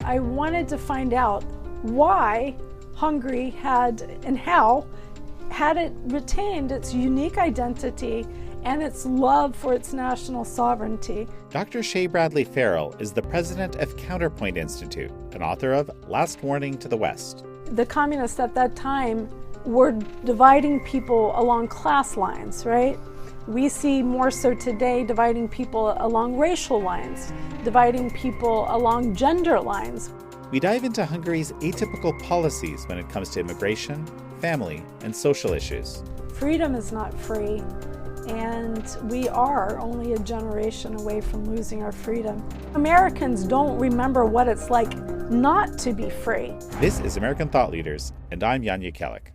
I wanted to find out why Hungary had, and how had it retained its unique identity and its love for its national sovereignty. Dr. Shea Bradley-Farrell is the president of Counterpoint Institute, and author of Last Warning to the West. The communists at that time were dividing people along class lines, right? We see more so today dividing people along racial lines, dividing people along gender lines. We dive into Hungary's atypical policies when it comes to immigration, family, and social issues. Freedom is not free, and we are only a generation away from losing our freedom. Americans don't remember what it's like not to be free. This is American Thought Leaders, and I'm Jan Jekielek.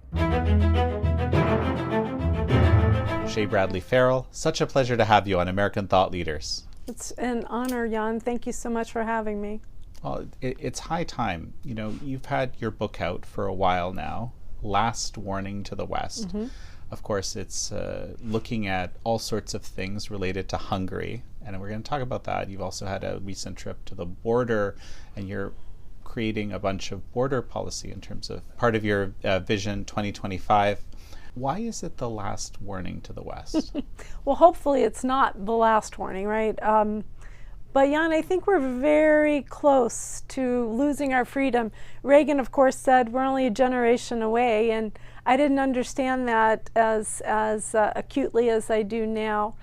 Shea Bradley-Farrell, such a pleasure to have you on American Thought Leaders. It's an honor, Jan. Thank you so much for having me. Well, it's high time. You know, you've had your book out for a while now, Last Warning to the West. Mm-hmm. Of course, it's looking at all sorts of things related to Hungary, and we're going to talk about that. You've also had a recent trip to the border, and you're creating a bunch of border policy in terms of part of your Vision 2025. Why is it the last warning to the West? Well, hopefully it's not the last warning, right? But Jan, I think we're very close to losing our freedom. Reagan, of course, said we're only a generation away, and I didn't understand that as acutely as I do now.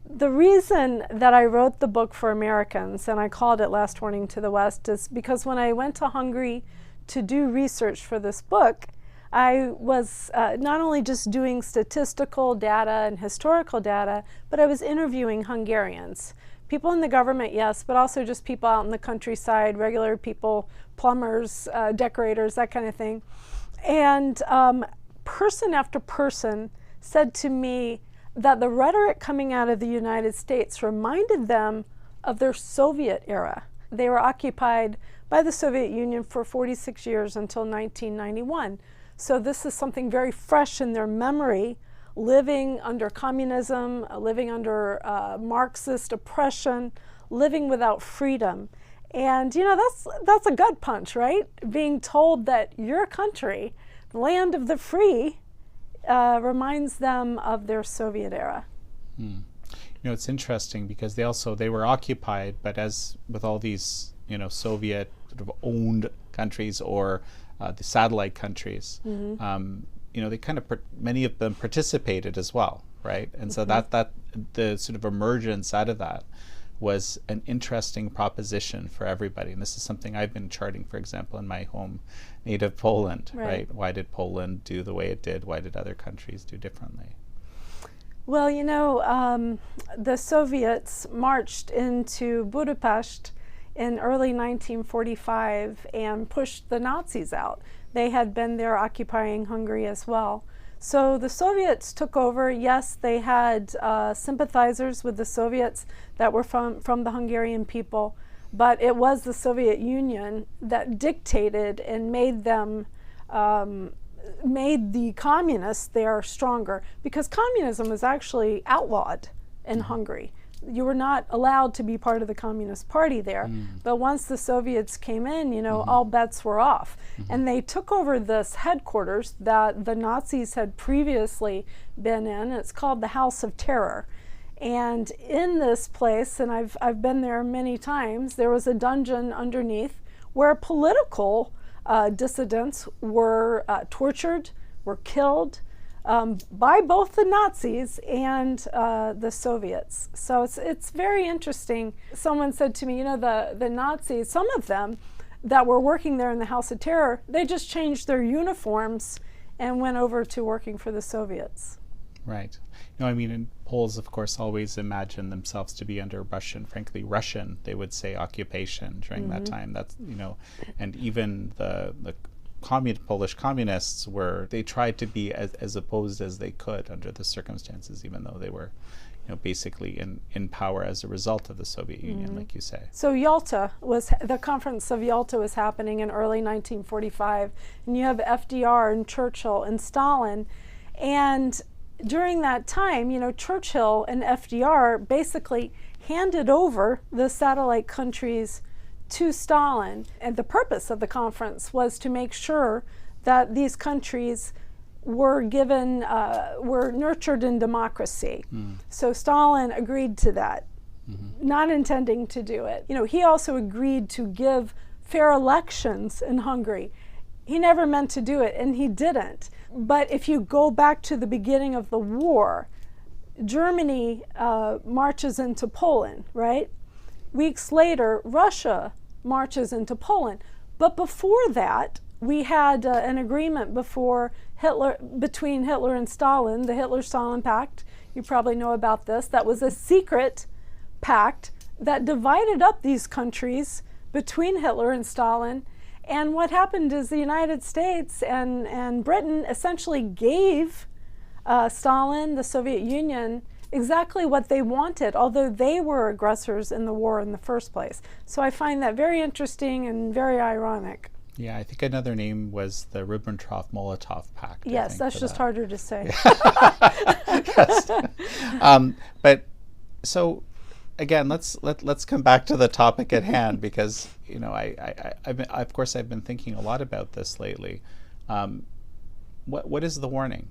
The reason that I wrote the book for Americans, and I called it Last Warning to the West, is because when I went to Hungary to do research for this book, I was not only just doing statistical data and historical data, but I was interviewing Hungarians. People in the government, yes, but also just people out in the countryside, regular people, plumbers, decorators, that kind of thing. And person after person said to me that the rhetoric coming out of the United States reminded them of their Soviet era. They were occupied by the Soviet Union for 46 years until 1991. So this is something very fresh in their memory, living under communism, living under Marxist oppression, living without freedom. And you know, that's a gut punch, right? Being told that your country, land of the free, reminds them of their Soviet era. You know, it's interesting because they were occupied, but as with all these, you know, Soviet sort of owned countries or the satellite countries, mm-hmm. You know, they kind of many of them participated as well, right? And so Mm-hmm. that the sort of emergence out of that was an interesting proposition for everybody. And this is something I've been charting, for example, in my home native Poland, right? Why did Poland do the way it did? Why did other countries do differently? Well, you know, the Soviets marched into Budapest in early 1945 and pushed the Nazis out. They had been there occupying Hungary as well. So the Soviets took over. Yes, they had sympathizers with the Soviets that were from the Hungarian people, but it was the Soviet Union that dictated and made them, made the communists there stronger, because communism was actually outlawed in Hungary. You were not allowed to be part of the Communist Party there. But once the Soviets came in, you know, all bets were off. And they took over this headquarters that the Nazis had previously been in. It's called the House of Terror. And in this place, and I've been there many times, there was a dungeon underneath where political dissidents were tortured, were killed, by both the Nazis and the Soviets. So it's very interesting. Someone said to me, you know, the Nazis, some of them that were working there in the House of Terror, they just changed their uniforms and went over to working for the Soviets. Right. You know, I mean, and Poles, of course, always imagine themselves to be under Russian, frankly, Russian, they would say, occupation during that time. That's, you know, and even the Polish communists they tried to be as opposed as they could under the circumstances, even though they were, you know, basically in power as a result of the Soviet Union, like you say. So the Conference of Yalta was happening in early 1945, and you have FDR and Churchill and Stalin, and during that time, you know, Churchill and FDR basically handed over the satellite countries to Stalin. And the purpose of the conference was to make sure that these countries were nurtured in democracy. So Stalin agreed to that, not intending to do it. He also agreed to give fair elections in Hungary. He never meant to do it, and he didn't. But if you go back to the beginning of the war, Germany marches into Poland, right? Weeks later, Russia marches into Poland. But before that, we had an agreement between Hitler and Stalin, the Hitler-Stalin Pact. You probably know about this. That was a secret pact that divided up these countries between Hitler and Stalin. And what happened is the United States and Britain essentially gave Stalin, the Soviet Union, exactly what they wanted, although they were aggressors in the war in the first place. So I find that very interesting and very ironic. Yeah, I think another name was the Ribbentrop-Molotov Pact. Yes, that's just harder to say. Yes. But so again, let's come back to the topic at hand, because of course I've been thinking a lot about this lately. What is the warning?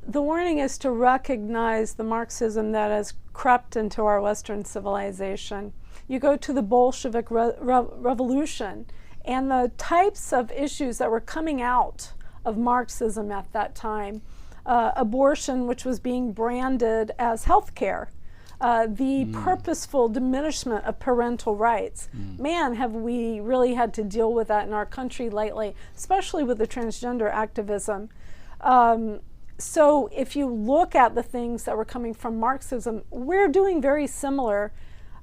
The warning is to recognize the Marxism that has crept into our Western civilization. You go to the Bolshevik revolution, and the types of issues that were coming out of Marxism at that time, abortion, which was being branded as health care, the purposeful diminishment of parental rights. Man, have we really had to deal with that in our country lately, especially with the transgender activism. So if you look at the things that were coming from Marxism, we're doing very similar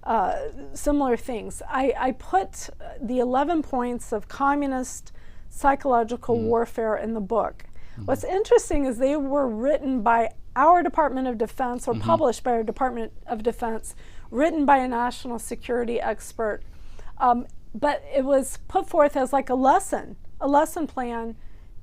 things. I put the 11 points of communist psychological warfare in the book. What's interesting is they were written by our Department of Defense, or published by our Department of Defense, written by a national security expert. But it was put forth as like a lesson plan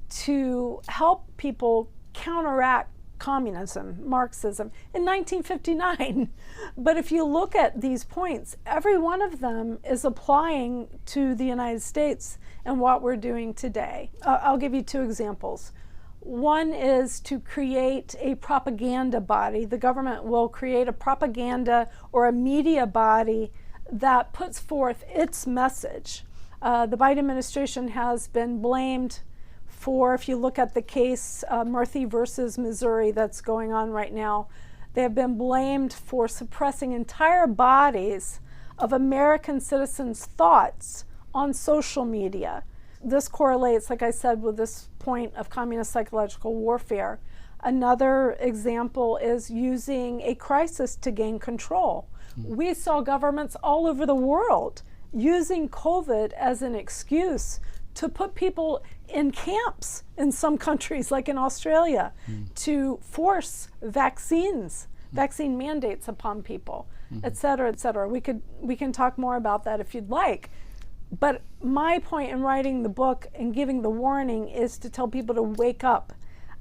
to help people counteract communism, Marxism, in 1959. But if you look at these points, every one of them is applying to the United States and what we're doing today. I'll give you two examples. One is to create a propaganda body. The government will create a propaganda or a media body that puts forth its message. The Biden administration has been blamed for, if you look at the case Murphy versus Missouri that's going on right now, they have been blamed for suppressing entire bodies of American citizens' thoughts on social media. This correlates, like I said, with this point of communist psychological warfare. Another example is using a crisis to gain control. We saw governments all over the world using COVID as an excuse to put people in camps in some countries, like in Australia, to force vaccine mandates upon people, et cetera, et cetera. We can talk more about that if you'd like. But my point in writing the book and giving the warning is to tell people to wake up.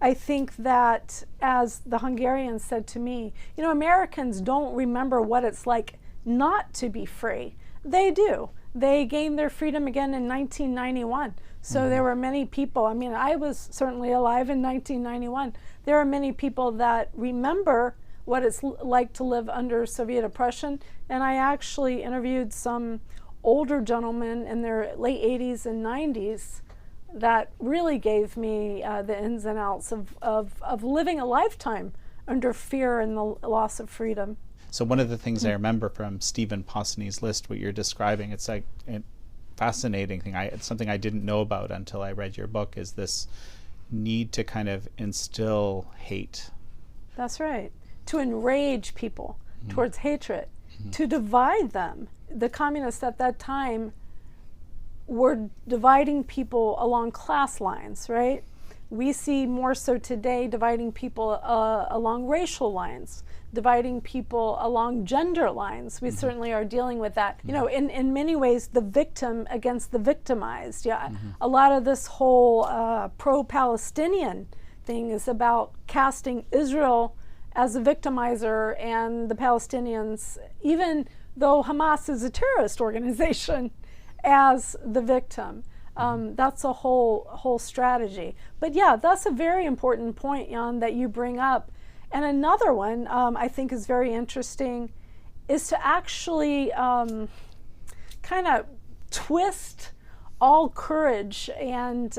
I think that, as the Hungarians said to me, Americans don't remember what it's like not to be free. They do. They gained their freedom again in 1991. So there were many people, I was certainly alive in 1991. There are many people that remember what it's like to live under Soviet oppression. And I actually interviewed some older gentlemen in their late 80s and 90s that really gave me the ins and outs of living a lifetime under fear and the loss of freedom. So one of the things I remember from Stephen Posney's list, what you're describing, it's like a fascinating thing. It's something I didn't know about until I read your book, is this need to kind of instill hate. That's right. To enrage people towards hatred, to divide them. The communists at that time were dividing people along class lines, right? We see more so today dividing people along racial lines, dividing people along gender lines. We certainly are dealing with that. In many ways, the victim against the victimized. Yeah, a lot of this whole pro-Palestinian thing is about casting Israel as a victimizer and the Palestinians, even though Hamas is a terrorist organization, as the victim. That's a whole strategy. But yeah, that's a very important point, Jan, that you bring up. And another one I think is very interesting is to actually kind of twist all courage and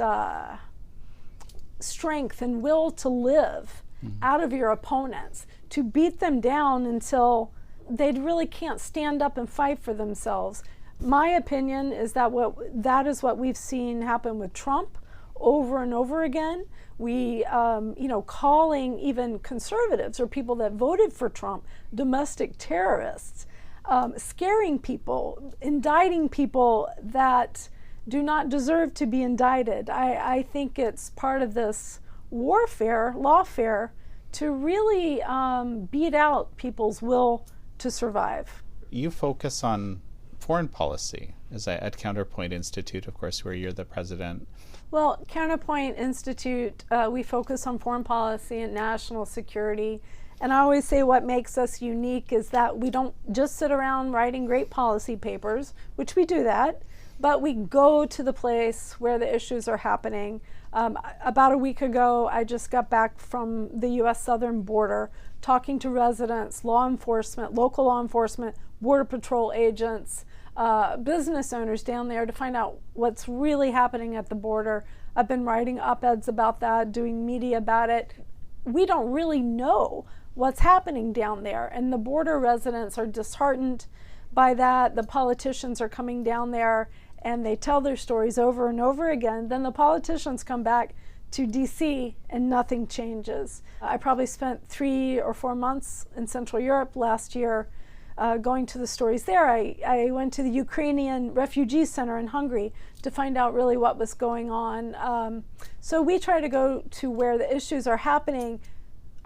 strength and will to live out of your opponents, to beat them down until they really can't stand up and fight for themselves. My opinion is that that is what we've seen happen with Trump over and over again. We, calling even conservatives or people that voted for Trump domestic terrorists, scaring people, indicting people that do not deserve to be indicted. I think it's part of this warfare, lawfare, to really beat out people's will to survive. You focus on foreign policy at Counterpoint Institute, of course, where you're the president. Well, Counterpoint Institute, we focus on foreign policy and national security. And I always say what makes us unique is that we don't just sit around writing great policy papers, which we do that, but we go to the place where the issues are happening. About a week ago, I just got back from the U.S. southern border, talking to residents, law enforcement, local law enforcement, Border Patrol agents, business owners down there to find out what's really happening at the border. I've been writing op-eds about that, doing media about it. We don't really know what's happening down there, and the border residents are disheartened by that. The politicians are coming down there and they tell their stories over and over again. Then the politicians come back to DC and nothing changes. I probably spent 3 or 4 months in Central Europe last year going to the stories there. I went to the Ukrainian refugee center in Hungary to find out really what was going on. So we try to go to where the issues are happening.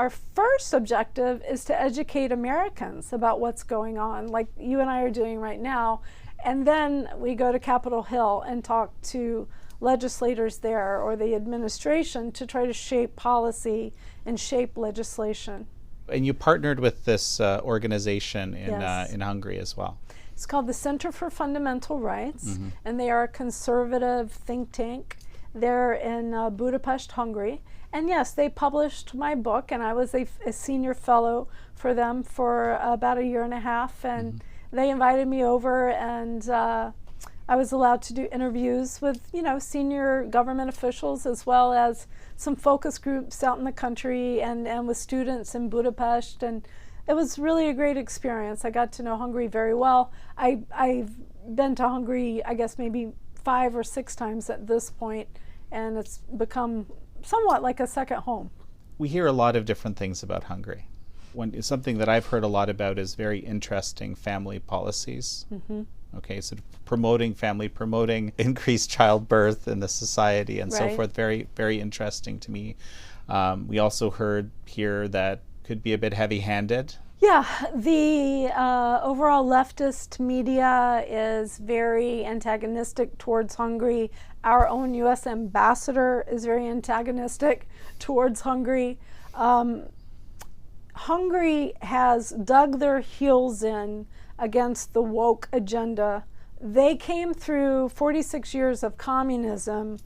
Our first objective is to educate Americans about what's going on, like you and I are doing right now. And then we go to Capitol Hill and talk to legislators there or the administration to try to shape policy and shape legislation. And you partnered with this organization in Yes. in Hungary as well. It's called the Center for Fundamental Rights, and they are a conservative think tank. They're in Budapest, Hungary. And yes, they published my book, and I was a senior fellow for them for about 1.5 years. And they invited me over, and I was allowed to do interviews with, senior government officials, as well as some focus groups out in the country and with students in Budapest. And it was really a great experience. I got to know Hungary very well. I've been to Hungary, I guess, maybe 5 or 6 times at this point, and it's become somewhat like a second home. We hear a lot of different things about Hungary. Something that I've heard a lot about is very interesting family policies. Okay, so promoting family, promoting increased childbirth in the society and so forth. Very, very interesting to me. We also heard here that could be a bit heavy-handed. Yeah, the overall leftist media is very antagonistic towards Hungary. Our own U.S. ambassador is very antagonistic towards Hungary. Hungary has dug their heels in against the woke agenda. They came through 46 years of communism,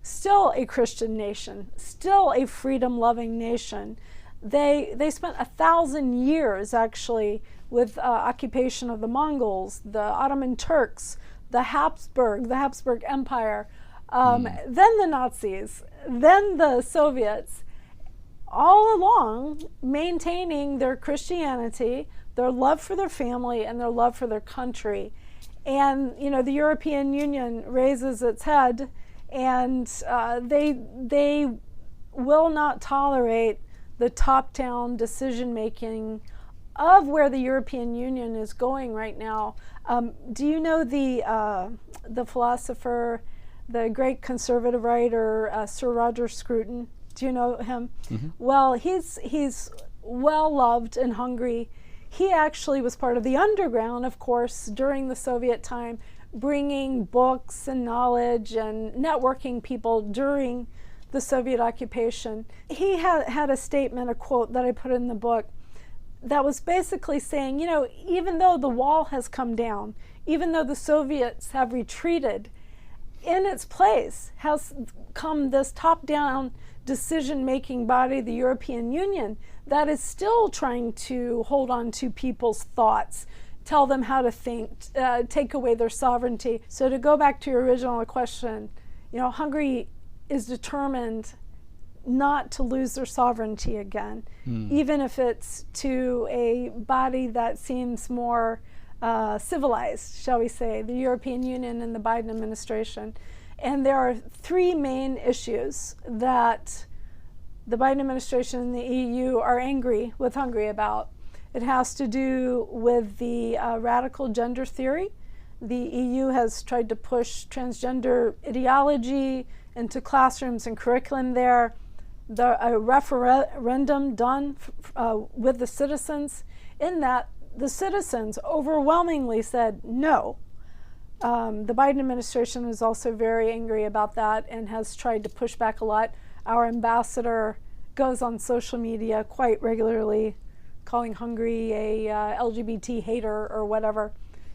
still a Christian nation, still a freedom-loving nation. They spent 1,000 years actually with occupation of the Mongols, the Ottoman Turks, the Habsburg Empire, then the Nazis, then the Soviets, all along maintaining their Christianity, their love for their family, and their love for their country. And the European Union raises its head, and they will not tolerate the top-down decision-making of where the European Union is going right now. Do you know the philosopher, the great conservative writer, Sir Roger Scruton? Do you know him? Well, he's well loved in Hungary. He actually was part of the underground, of course, during the Soviet time, bringing books and knowledge and networking people during the Soviet occupation. He had a statement, a quote that I put in the book. that was basically saying, you know, even though the wall has come down, even though the Soviets have retreated, in its place has come this top-down decision-making body, the European Union, that is still trying to hold on to people's thoughts, tell them how to think, take away their sovereignty. So to go back to your original question, you know, Hungary is determined not to lose their sovereignty again, even if it's to a body that seems more civilized, shall we say, the European Union and the Biden administration. And there are three main issues that the Biden administration and the EU are angry with Hungary about. It has to do with the radical gender theory. The EU has tried to push transgender ideology into classrooms and curriculum there. A referendum done with the citizens, in that the citizens overwhelmingly said no. The Biden administration is also very angry about that and has tried to push back a lot. Our ambassador goes on social media quite regularly calling Hungary a LGBT hater or whatever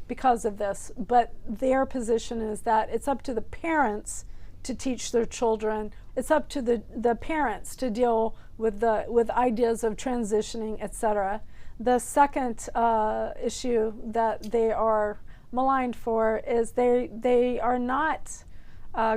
because of this. But their position is that it's up to the parents to teach their children. It's up to the parents to deal with ideas of transitioning, etc. The second issue that they are maligned for is they are not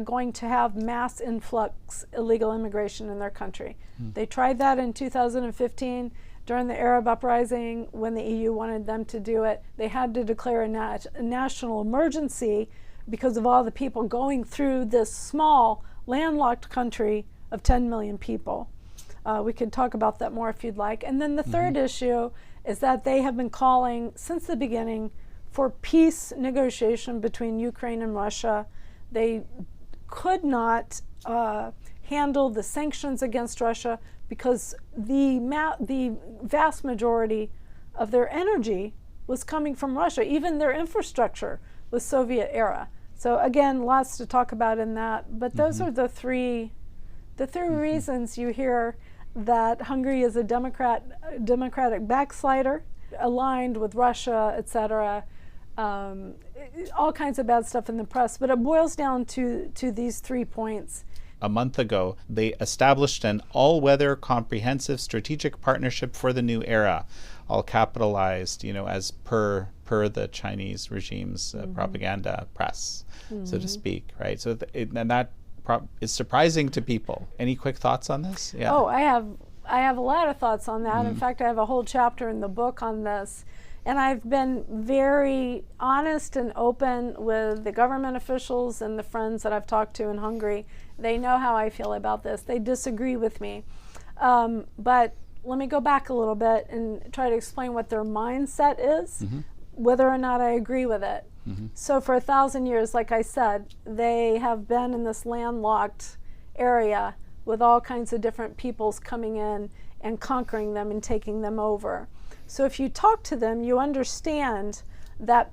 going to have mass influx illegal immigration in their country. They tried that in 2015 during the Arab uprising when the EU wanted them to do it. They had to declare a national emergency because of all the people going through this small landlocked country of 10 million people. We could talk about that more if you'd like. And then the third issue is that they have been calling since the beginning for peace negotiation between Ukraine and Russia. They could not handle the sanctions against Russia because the vast majority of their energy was coming from Russia. Even their infrastructure was Soviet era. So again, lots to talk about in that. But those are the three reasons you hear that Hungary is a democratic backslider, aligned with Russia, etc. All kinds of bad stuff in the press, but it boils down to these 3 points. A month ago, they established an all-weather comprehensive strategic partnership for the new era, all capitalized, you know, as per the Chinese regime's propaganda press, so to speak, right? So that is surprising to people. Any quick thoughts on this? Yeah. Oh, I have a lot of thoughts on that. In fact, I have a whole chapter in the book on this. And I've been very honest and open with the government officials and the friends that I've talked to in Hungary. They know how I feel about this. They disagree with me. But let me go back a little bit and try to explain what their mindset is, whether or not I agree with it. So for 1,000 years, like I said, they have been in this landlocked area with all kinds of different peoples coming in and conquering them and taking them over. So if you talk to them, you understand that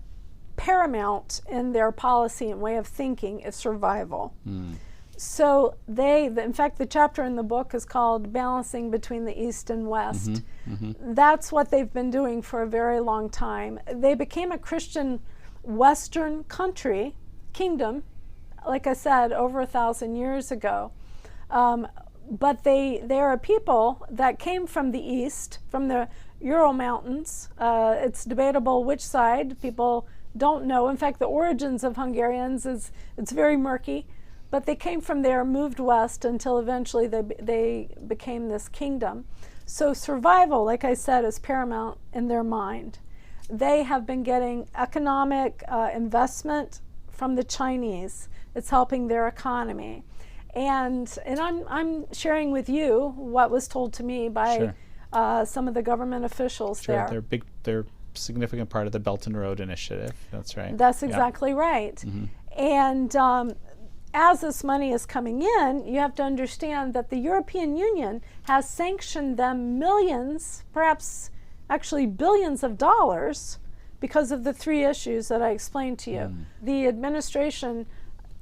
paramount in their policy and way of thinking is survival. So in fact, the chapter in the book is called Balancing Between the East and West. That's what they've been doing for a very long time. They became a Christian Western kingdom, like I said, over 1,000 years ago. But they are a people that came from the East, from the Ural Mountains. It's debatable which side. People don't know. In fact, the origins of Hungarians it's very murky. But they came from there, moved west until eventually they became this kingdom. So survival, like I said, is paramount in their mind. They have been getting economic investment from the Chinese. It's helping their economy. And I'm sharing with you what was told to me by some of the government officials there. They're a significant part of the Belt and Road Initiative. That's right. That's exactly right. And as this money is coming in, you have to understand that the European Union has sanctioned them millions, perhaps actually billions of dollars because of the 3 issues that I explained to you. The administration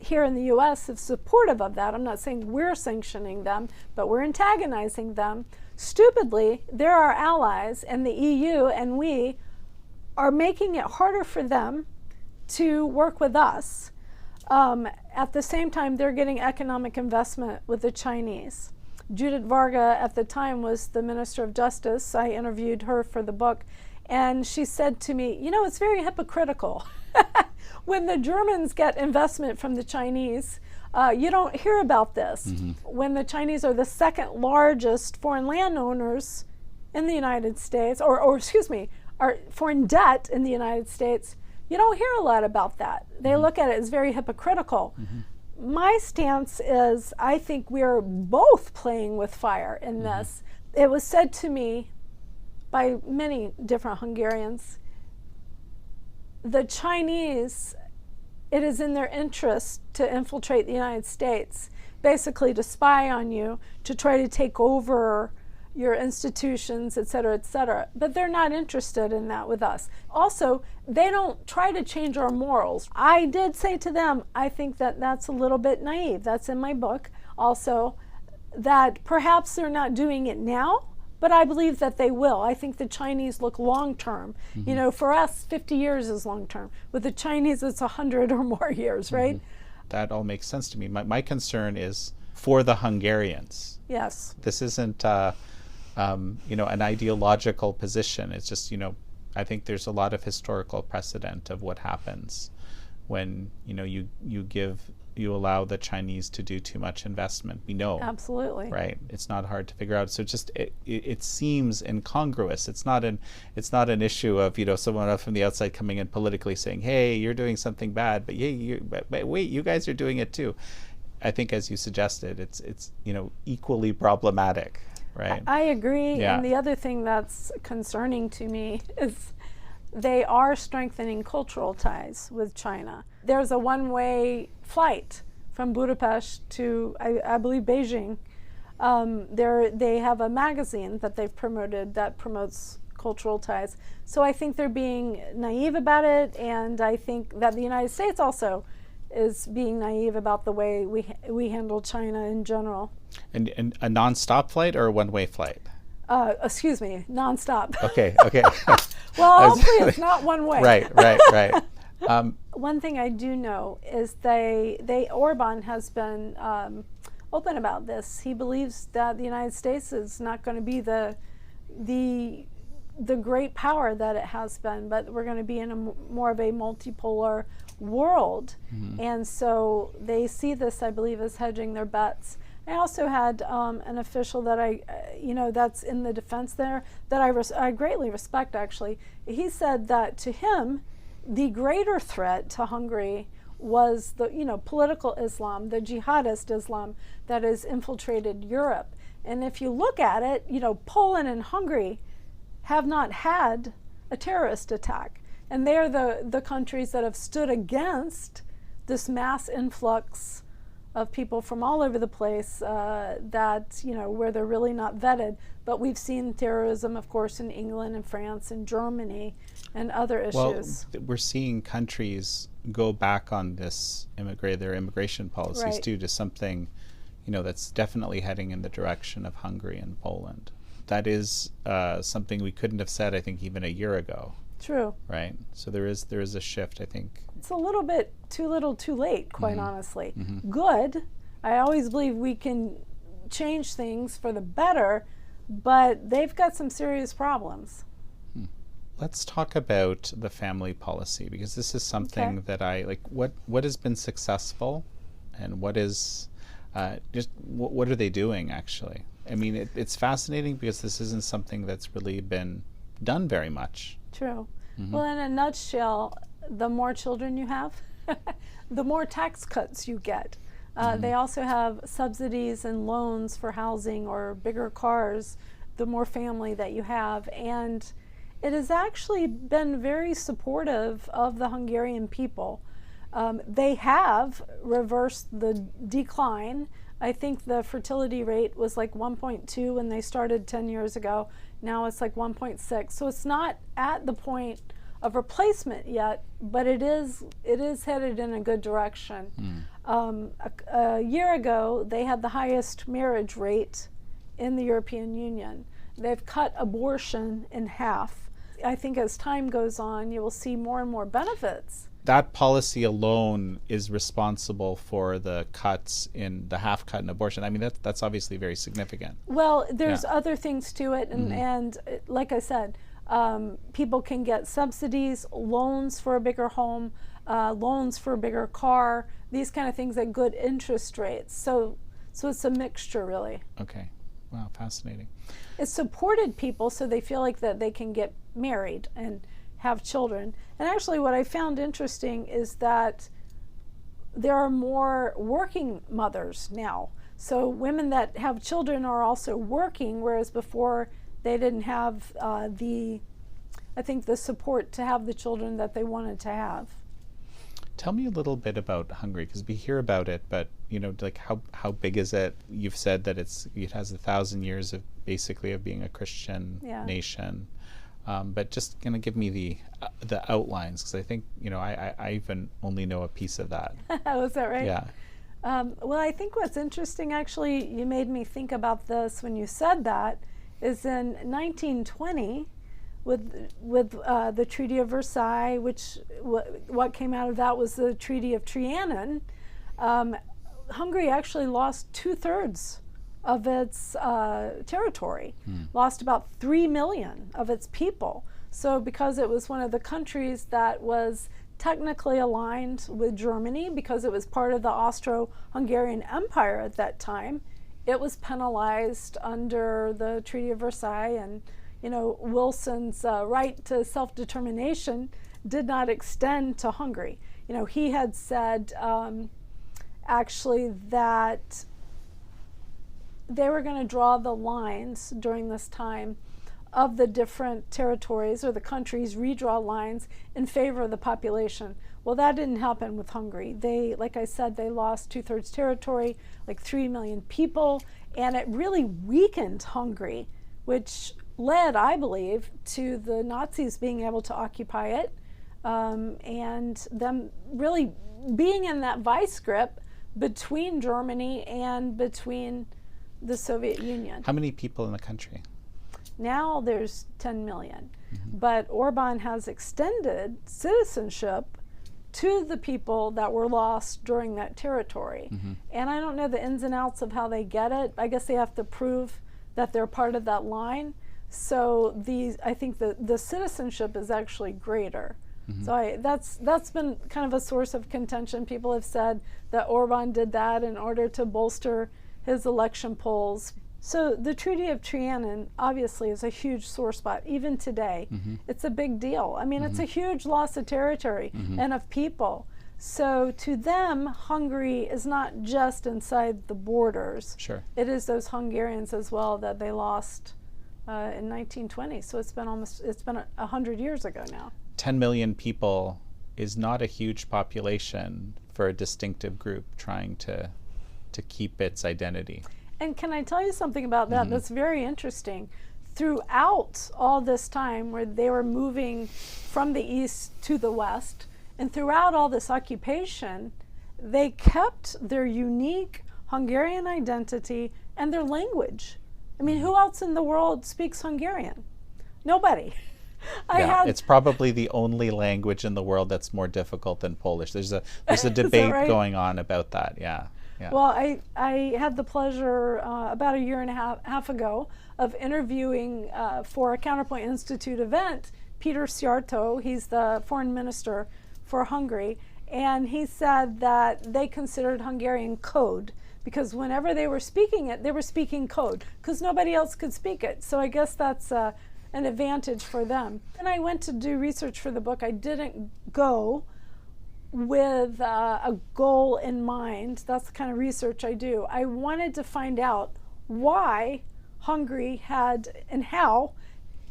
here in the U.S. is supportive of that. I'm not saying we're sanctioning them, but we're antagonizing them. Stupidly, they're our allies, and the EU and we are making it harder for them to work with us. At the same time, they're getting economic investment with the Chinese. Judith Varga at the time was the Minister of Justice. I interviewed her for the book, and she said to me, you know, it's very hypocritical. When the Germans get investment from the Chinese, you don't hear about this. When the Chinese are the second largest foreign landowners in the United States, or excuse me, are foreign debt in the United States, you don't hear a lot about that. They look at it as very hypocritical. My stance is I think we're both playing with fire in this. It was said to me by many different Hungarians, the Chinese, it is in their interest to infiltrate the United States, basically to spy on you, to try to take over your institutions, et cetera, but they're not interested in that with us. Also, they don't try to change our morals. I did say to them, I think that that's a little bit naive. That's in my book also, that perhaps they're not doing it now, but I believe that they will. I think the Chinese look long term. You know, for us, 50 years is long term. With the Chinese, it's 100 or more years, right? That all makes sense to me. My concern is for the Hungarians. Yes. This isn't you know, an ideological position. It's just, you know, I think there's a lot of historical precedent of what happens when, you know, you allow the Chinese to do too much investment. We know. Absolutely. Right. It's not hard to figure out. So just it seems incongruous. It's not an issue of, you know, someone from the outside coming in politically saying, hey, you're doing something bad, but but wait, you guys are doing it too. I think, as you suggested, it's you know, equally problematic. Right. I agree. Yeah. And the other thing that's concerning to me is they are strengthening cultural ties with China. There's a one-way flight from Budapest to, I believe, Beijing. They have a magazine that they've promoted that promotes cultural ties. So I think they're being naive about it, and I think that the United States also is being naive about the way we handle China in general. And a non-stop flight or a one-way flight? Excuse me, non-stop. Okay. Well, hopefully it's not one way. Right. One thing I do know is Orban has been open about this. He believes that the United States is not going to be the great power that it has been, but we're going to be in more of a multipolar world. And so they see this, I believe, as hedging their bets. I also had an official that that's in the defense there that I greatly respect, actually. He said that to him, the greater threat to Hungary was the, political Islam, the jihadist Islam that has infiltrated Europe. And if you look at it, Poland and Hungary have not had a terrorist attack. And they're the countries that have stood against this mass influx of people from all over the place where they're really not vetted. But we've seen terrorism, of course, in England and France and Germany and other issues. Well, we're seeing countries go back on their immigration policies too, to something, that's definitely heading in the direction of Hungary and Poland. That is something we couldn't have said, I think, even a year ago. True. Right. So there is a shift, I think. It's a little bit too little, too late, quite honestly. Good. I always believe we can change things for the better, but they've got some serious problems. Let's talk about the family policy, because this is something that I like. What has been successful, and what is what are they doing actually? I mean, it's fascinating because this isn't something that's really been done very much. True. Well, in a nutshell, the more children you have, the more tax cuts you get. They also have subsidies and loans for housing or bigger cars, the more family that you have. And it has actually been very supportive of the Hungarian people. They have reversed the decline. I think the fertility rate was like 1.2 when they started 10 years ago. Now it's like 1.6. So it's not at the point of replacement yet, but it is headed in a good direction. A year ago, they had the highest marriage rate in the European Union. They've cut abortion in half. I think as time goes on, you will see more and more benefits. That policy alone is responsible for the cuts in the half cut in abortion. I mean, that's obviously very significant. Well, there's other things to it, and like I said, people can get subsidies, loans for a bigger home, loans for a bigger car, these kind of things at good interest rates. So it's a mixture, really. Okay. Wow, fascinating. It supported people so they feel like that they can get married and have children. And actually what I found interesting is that there are more working mothers now. So women that have children are also working, whereas before they didn't have the support to have the children that they wanted to have. Tell me a little bit about Hungary, because we hear about it, but like how big is it? You've said that it has 1,000 years of basically of being a Christian nation, but just gonna give me the outlines, because I think I even only know a piece of that. Was that right? Yeah. Well, I think what's interesting, actually, you made me think about this when you said that, is in 1920. With the Treaty of Versailles, which what came out of that was the Treaty of Trianon, Hungary actually lost 2/3 of its territory, lost about 3 million of its people. So because it was one of the countries that was technically aligned with Germany, because it was part of the Austro-Hungarian Empire at that time, it was penalized under the Treaty of Versailles, and Wilson's right to self-determination did not extend to Hungary. He had said actually that they were going to draw the lines during this time of the different territories, or the countries redraw lines in favor of the population. Well, that didn't happen with Hungary. They, like I said, they lost 2/3 territory, like 3 million people, and it really weakened Hungary, which led, I believe, to the Nazis being able to occupy it, and them really being in that vice grip between Germany and between the Soviet Union. How many people in the country? Now there's 10 million, but Orban has extended citizenship to the people that were lost during that territory. And I don't know the ins and outs of how they get it. I guess they have to prove that they're part of that line. So I think the citizenship is actually greater. So that's been kind of a source of contention. People have said that Orban did that in order to bolster his election polls. So the Treaty of Trianon obviously is a huge sore spot. Even today, it's a big deal. I mean, it's a huge loss of territory and of people. So to them, Hungary is not just inside the borders. Sure. It is those Hungarians as well that they lost in 1920. So it's been 100 years ago now. 10 million people is not a huge population for a distinctive group trying to keep its identity. And can I tell you something about that that's very interesting? Throughout all this time where they were moving from the east to the west, and throughout all this occupation, they kept their unique Hungarian identity and their language. I mean, who else in the world speaks Hungarian? Nobody. It's probably the only language in the world that's more difficult than Polish. There's a debate going on about that. Yeah. Well, I had the pleasure about a year and a half ago of interviewing for a Counterpoint Institute event Peter Szijjártó. He's the foreign minister for Hungary, and he said that they considered Hungarian code, because whenever they were speaking it, they were speaking code because nobody else could speak it. So I guess that's an advantage for them. And I went to do research for the book. I didn't go with a goal in mind. That's the kind of research I do. I wanted to find out why Hungary had, and how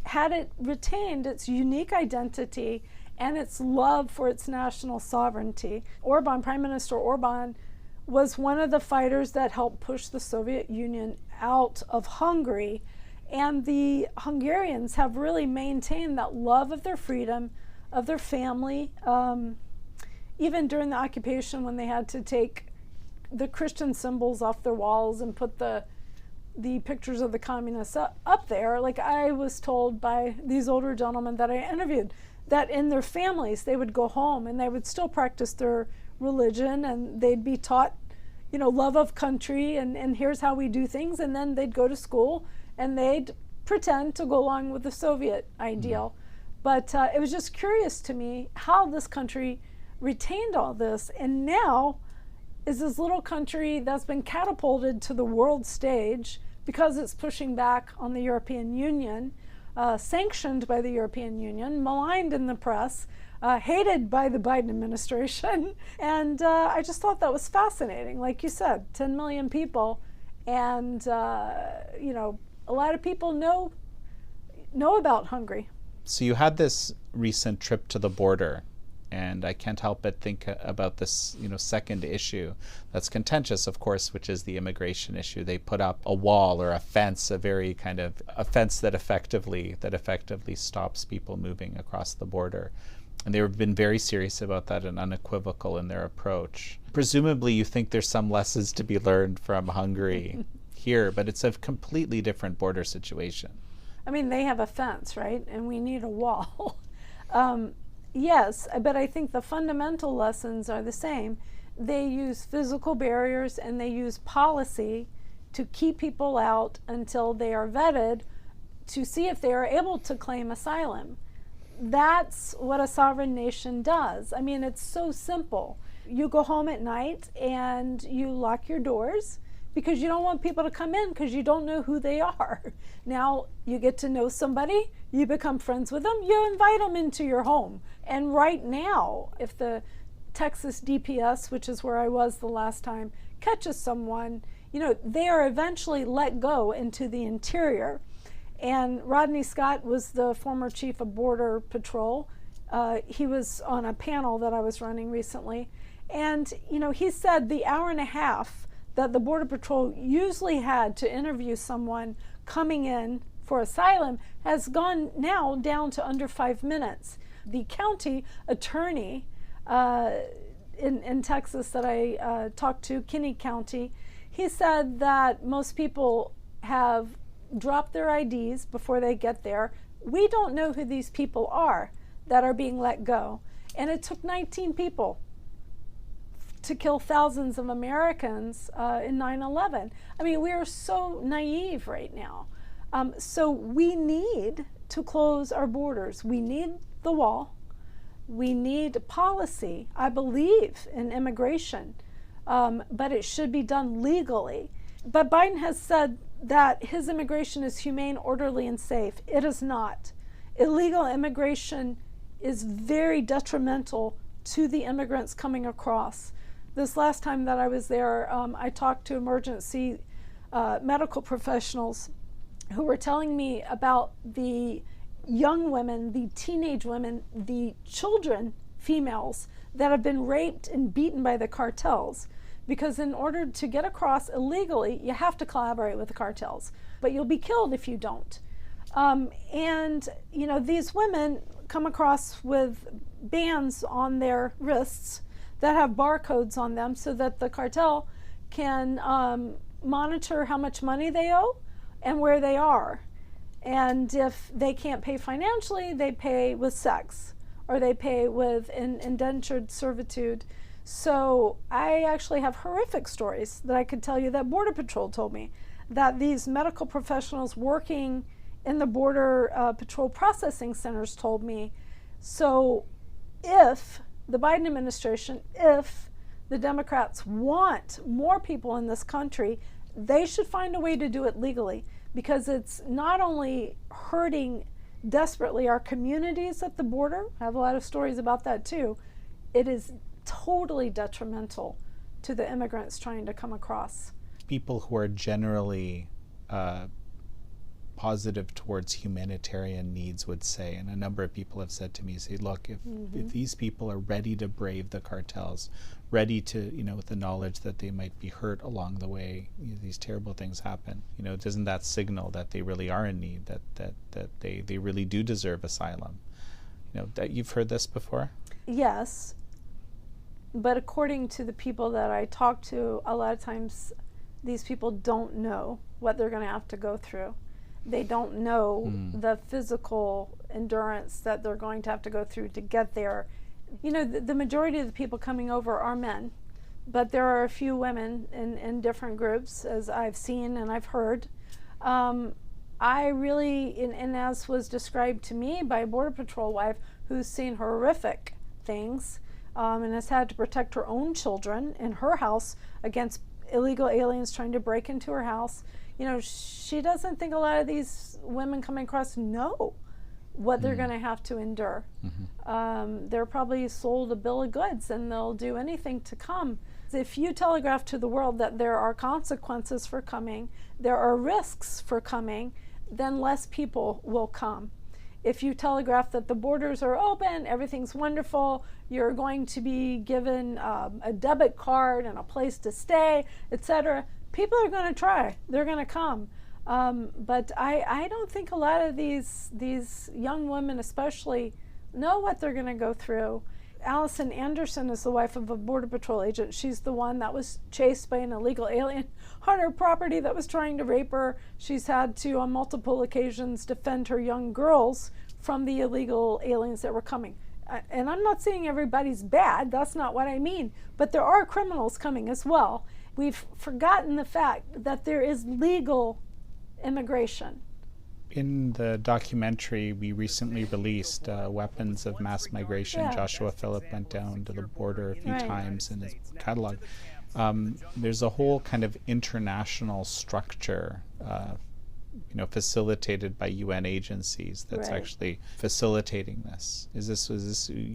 had it retained its unique identity and its love for its national sovereignty. Prime Minister Orban was one of the fighters that helped push the Soviet Union out of Hungary, and the Hungarians have really maintained that love of their freedom, of their family, even during the occupation when they had to take the Christian symbols off their walls and put the pictures of the communists up there. Like, I was told by these older gentlemen that I interviewed that in their families they would go home and they would still practice their religion, and they'd be taught, you know, love of country and here's how we do things, and then they'd go to school and they'd pretend to go along with the Soviet ideal. But it was just curious to me how this country retained all this, and now is this little country that's been catapulted to the world stage because it's pushing back on the European Union, sanctioned by the European Union, maligned in the press, hated by the Biden administration. And I just thought that was fascinating. Like you said, 10 million people, and you know, a lot of people know about Hungary. So you had this recent trip to the border, and I can't help but think about this, you know, second issue that's contentious, of course, which is the immigration issue. They put up a wall or a fence, a very kind of a fence that effectively stops people moving across the border. And they've been very serious about that and unequivocal in their approach. Presumably you think there's some lessons to be learned from Hungary here, but it's a completely different border situation. I mean, they have a fence, right? And we need a wall. Yes, but I think the fundamental lessons are the same. They use physical barriers and they use policy to keep people out until they are vetted to see if they are able to claim asylum. That's what a sovereign nation does. I mean, it's so simple. You go home at night and you lock your doors because you don't want people to come in because you don't know who they are. Now, you get to know somebody, you become friends with them, you invite them into your home. And right now, if the Texas DPS, which is where I was the last time, catches someone, you know, they are eventually let go into the interior. And Rodney Scott was the former chief of Border Patrol. He was on a panel that I was running recently. And, you know, he said the hour and a half that the Border Patrol usually had to interview someone coming in for asylum has gone now down to under 5 minutes. The county attorney in Texas that I talked to, Kinney County, he said that most people have dropped their IDs before they get there. We don't know who these people are that are being let go. And it took 19 people to kill thousands of Americans in 9/11. I mean, we are so naive right now. So we need to close our borders. We need the wall. We need policy. I believe in immigration, but it should be done legally. But Biden has said that his immigration is humane, orderly, and safe. It is not. Illegal immigration is very detrimental to the immigrants coming across. This last time that I was there, I talked to emergency medical professionals who were telling me about the young women, the teenage women, the children, females, that have been raped and beaten by the cartels. Because in order to get across illegally, you have to collaborate with the cartels. But you'll be killed if you don't. And, you know, these women come across with bands on their wrists that have barcodes on them so that the cartel can monitor how much money they owe and where they are. And if they can't pay financially, they pay with sex, or they pay with indentured servitude. So I actually have horrific stories that I could tell you that Border Patrol told me, that these medical professionals working in the Border Patrol processing centers told me. So if the Biden administration, if the Democrats want more people in this country, they should find a way to do it legally, because it's not only hurting desperately our communities at the border. I have a lot of stories about that too. It is totally detrimental to the immigrants trying to come across. People who are generally positive towards humanitarian needs would say, and a number of people have said to me, say, look, if these people are ready to brave the cartels, ready to, you know, with the knowledge that they might be hurt along the way, you know, these terrible things happen, you know, doesn't that signal that they really are in need, that they really do deserve asylum? You know, that you've heard this before? Yes. But according to the people that I talk to, a lot of times these people don't know what they're going to have to go through. They don't know the physical endurance that they're going to have to go through to get there. You know, the majority of the people coming over are men, but there are a few women in different groups, as I've seen and I've heard. I really, and as was described to me by a Border Patrol wife who's seen horrific things and has had to protect her own children in her house against illegal aliens trying to break into her house, you know, she doesn't think a lot of these women coming across know what they're going to have to endure. They're probably sold a bill of goods and they'll do anything to come. If you telegraph to the world that there are consequences for coming, there are risks for coming, then less people will come. If you telegraph that the borders are open, everything's wonderful, you're going to be given a debit card and a place to stay, etc., people are going to try. They're going to come. But I don't think a lot of these young women especially know what they're going to go through. Allison Anderson is the wife of a Border Patrol agent. She's the one that was chased by an illegal alien on her property that was trying to rape her. She's had to, on multiple occasions, defend her young girls from the illegal aliens that were coming. And I'm not saying everybody's bad, that's not what I mean, but there are criminals coming as well. We've forgotten the fact that there is legal immigration. In the documentary we recently released, Weapons of Mass Migration, Joshua Phillip went down to the border a few times in his catalog. There's a whole kind of international structure, facilitated by UN agencies that's actually facilitating this.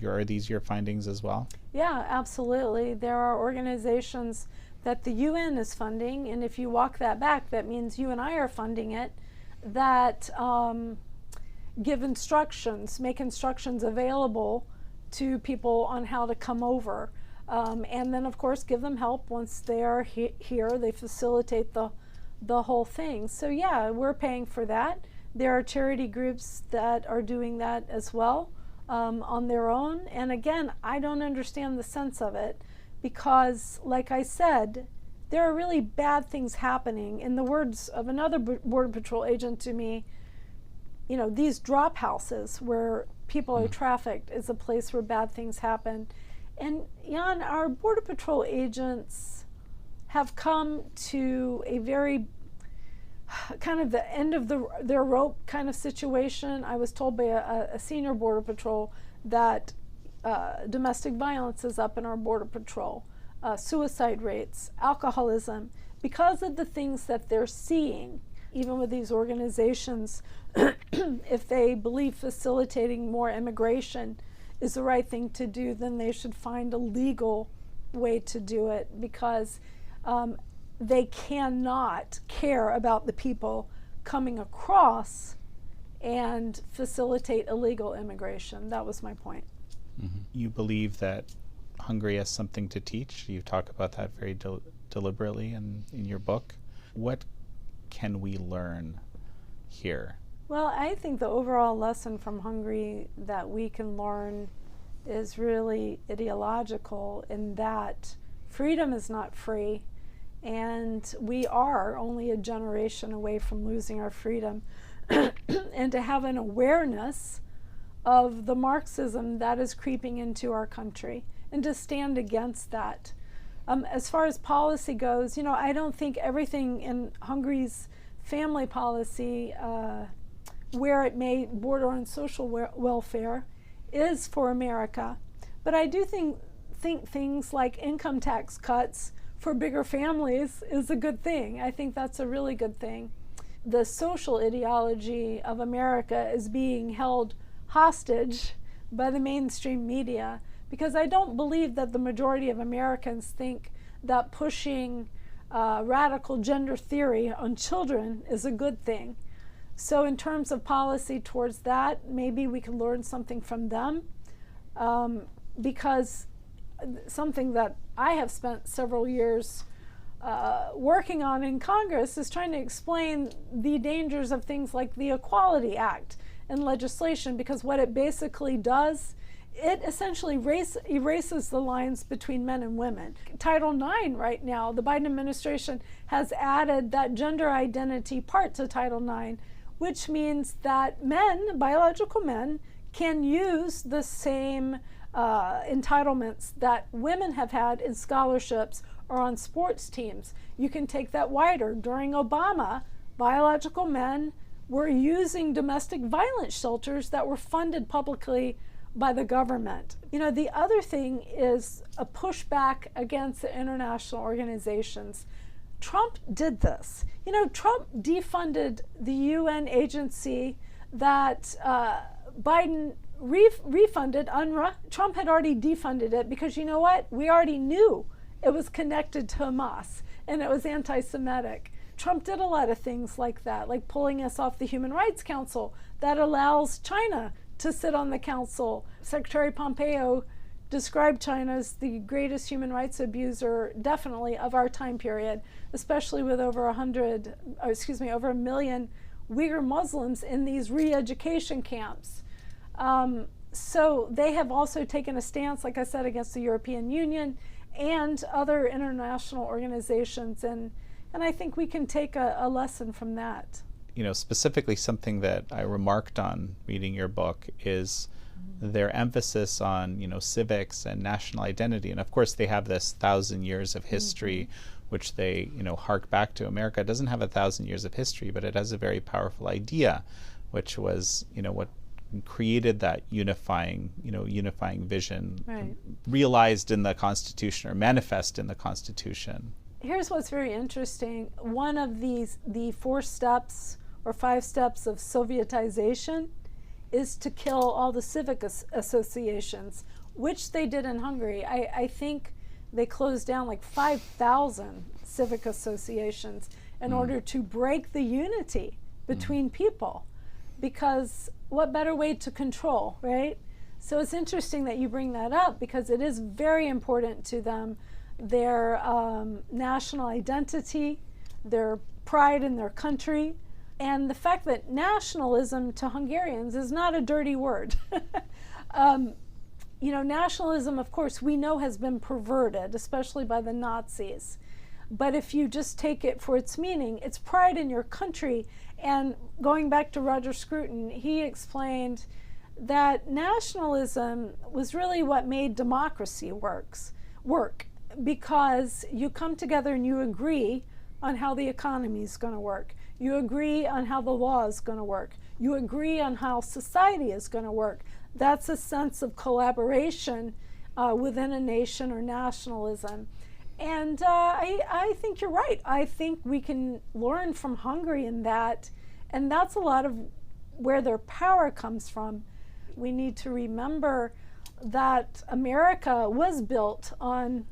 Are these your findings as well? Yeah, absolutely. There are organizations that the UN is funding, and if you walk that back, that means you and I are funding it, that give instructions, make instructions available to people on how to come over. And then, of course, give them help once they are here. They facilitate the whole thing. So, yeah, we're paying for that. There are charity groups that are doing that as well on their own. And again, I don't understand the sense of it because, like I said, there are really bad things happening. In the words of another Border Patrol agent to me, you know, these drop houses where people are trafficked is a place where bad things happen. And Jan, our Border Patrol agents have come to a very kind of the end of their rope kind of situation. I was told by a senior Border Patrol that domestic violence is up in our Border Patrol. Suicide rates, alcoholism, because of the things that they're seeing, even with these organizations, if they believe facilitating more immigration is the right thing to do, then they should find a legal way to do it because they cannot care about the people coming across and facilitate illegal immigration. That was my point. You believe that Hungary has something to teach. You talk about that very deliberately in your book. What can we learn here? Well, I think the overall lesson from Hungary that we can learn is really ideological in that freedom is not free, and we are only a generation away from losing our freedom. And to have an awareness of the Marxism that is creeping into our country and to stand against that. As far as policy goes, you know, I don't think everything in Hungary's family policy, where it may border on social welfare, is for America. But I do think things like income tax cuts for bigger families is a good thing. I think that's a really good thing. The social ideology of America is being held hostage by the mainstream media, because I don't believe that the majority of Americans think that pushing radical gender theory on children is a good thing. So in terms of policy towards that, maybe we can learn something from them, because something that I have spent several years working on in Congress is trying to explain the dangers of things like the Equality Act and legislation, because what it basically does it essentially erases the lines between men and women. Title IX right now, the Biden administration has added that gender identity part to Title IX, which means that men, biological men, can use the same entitlements that women have had in scholarships or on sports teams. You can take that wider. During Obama, biological men were using domestic violence shelters that were funded publicly by the government. You know, the other thing is a pushback against the international organizations. Trump did this. You know, Trump defunded the UN agency that Biden refunded, UNRWA. Trump had already defunded it because, you know what? We already knew it was connected to Hamas and it was anti-Semitic. Trump did a lot of things like that, like pulling us off the Human Rights Council that allows China to sit on the council. Secretary Pompeo described China as the greatest human rights abuser, definitely, of our time period, especially with over a million Uyghur Muslims in these re-education camps. So they have also taken a stance, like I said, against the European Union and other international organizations, and I think we can take a lesson from that. You know, specifically something that I remarked on reading your book is their emphasis on, you know, civics and national identity. And of course they have this 1,000 years of history, which they, you know, hark back to. America doesn't have 1,000 years of history, but it has a very powerful idea, which was, you know, what created that unifying vision, right, realized in the Constitution or manifest in the Constitution. Here's what's very interesting. One of the 4 steps or 5 steps of Sovietization is to kill all the civic associations, which they did in Hungary. I think they closed down like 5,000 civic associations in order to break the unity between people. Because what better way to control, right? So it's interesting that you bring that up because it is very important to them, their national identity, their pride in their country, and the fact that nationalism to Hungarians is not a dirty word. You know, nationalism, of course, we know has been perverted, especially by the Nazis. But if you just take it for its meaning, it's pride in your country. And going back to Roger Scruton, he explained that nationalism was really what made democracy work, because you come together and you agree on how the economy is going to work. You agree on how the law is going to work. You agree on how society is going to work. That's a sense of collaboration within a nation or nationalism. And I think you're right. I think we can learn from Hungary in that, and that's a lot of where their power comes from. We need to remember that America was built on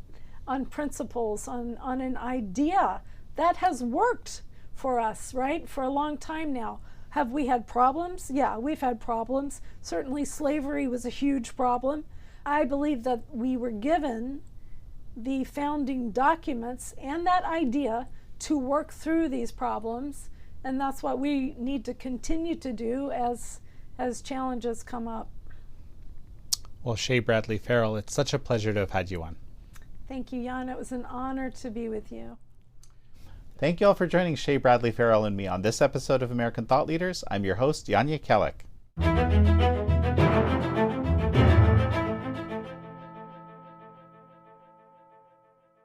principles, on an idea that has worked for us, right, for a long time now. Have we had problems? Yeah, we've had problems. Certainly slavery was a huge problem. I believe that we were given the founding documents and that idea to work through these problems, and that's what we need to continue to do as challenges come up. Well, Shea Bradley-Farrell, it's such a pleasure to have had you on. Thank you, Jan. It was an honor to be with you. Thank you all for joining Shea Bradley-Farrell and me on this episode of American Thought Leaders. I'm your host, Jan Jekielek.